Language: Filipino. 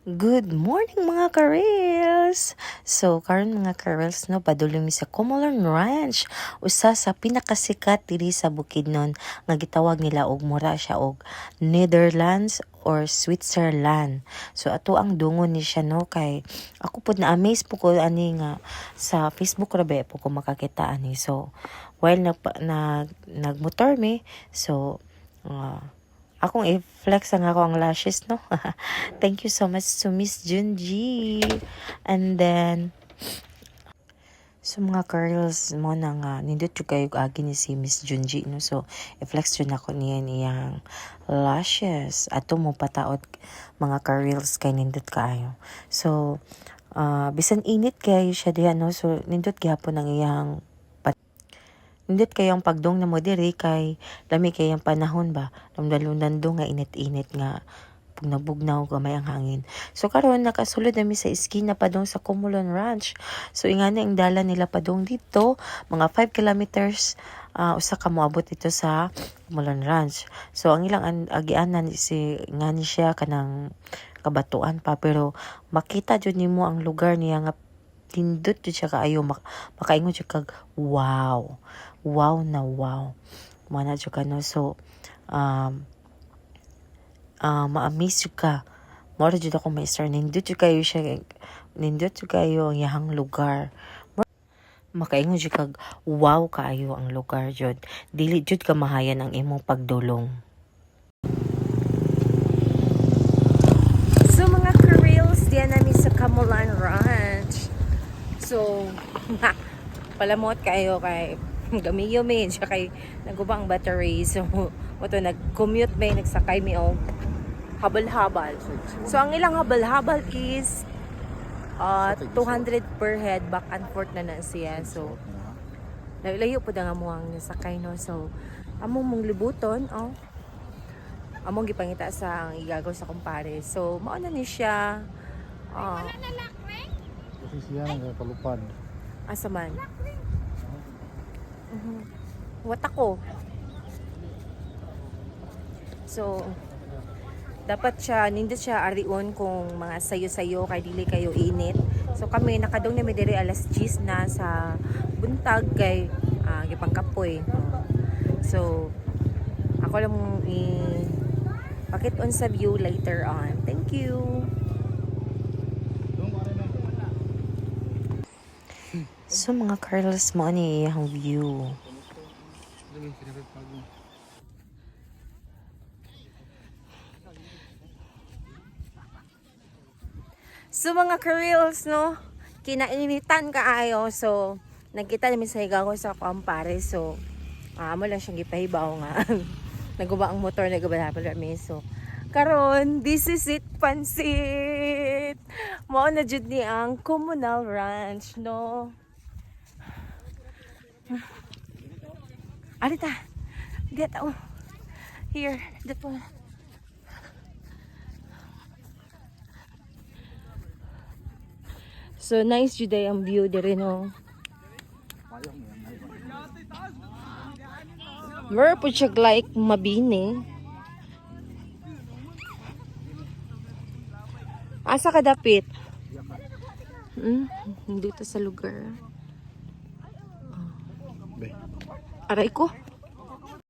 Good morning mga ka-reels! So, karon mga ka-reels, no, padulong mi sa Comolan Ranch. Usa sa pinakasikat diri sa Bukidnon nga gitawag nila og mura siya og Netherlands or Switzerland. So, ato ang dungon ni siya, no, kay ako pud na-amaze po ko ani nga sa Facebook rabe po ko makakita ani. So, while nagmotor mi, so, akong i-flex ang ako ang lashes, no? Thank you so much to Miss Junji. And then, so mga curls mo na nga, nindot yung kayo agi ni si Miss Junji, no? So, i-flex yun ako niyang lashes. Ato mo pataot mga curls kay nindot kayo. So, bisan init kayo siya diyan, no? So, nindot gihapon ang iyang Nindot kayong pagdong na mo diri kay lami kayang panahon ba. Namdalundan do nga init-init nga pugnabugnaw gamay ang hangin. So karon nakasulod nami sa iskina padong sa Comolan Ranch. So ingani ang dala nila padong dito mga 5 kilometers usa ka moabot dito sa Comolan Ranch. So ang ilang agianan si ngani siya kanang kabatuan pa pero makita jud nimo ang lugar niya nga tindot jud siya kaayo makaingon jud kag wow mana jud ka no. So ma-amaze jud ka mora jud ako maistar nindot jud kayo siya nindot jud kayo ang yahang lugar makaingon jud kag wow kaayo ang lugar jud dili jud ka mahayan ang imong pagdulong. So mga ka-reels diyan namin sa Comolan Ranch. So, palamot kayo kay gamiyo mi siya kay nagubang battery. So, moto nag-commute may nagsakay mi og habal-habal. So, ang ilang habal-habal is 200 per head back and forth na siya. So, layo po nga mo ang nasakay no. So, among mong libuton, among gipangita sa ang igagaw sa kumpare. So, mao na ni siya. Kasi siya nagkalupad. Asa man? Wata ko. So, dapat siya, nindot siya arion kung mga sayo-sayo kay dili kayo init. So kami nakadong na mi diri alas 10 na sa buntag kay gipangkapoy. So, ako lang pakit on sa view later on. Thank you. So mga curls mo ani ang view. So mga curls no, kinainitan kaayo. So nagkita namin sa higaw sa kumpare. So amo lang siyang gipahibaw nga. Naguba ang motor nagabala mi. So karon this is it pansit. Mao na jud ni ang Comolan Ranch no. Arita. Get here, that one. So nice jud ang view diri no. Mer po siya like mabini. Asa ka dapit? Dito sa lugar. Aray ko.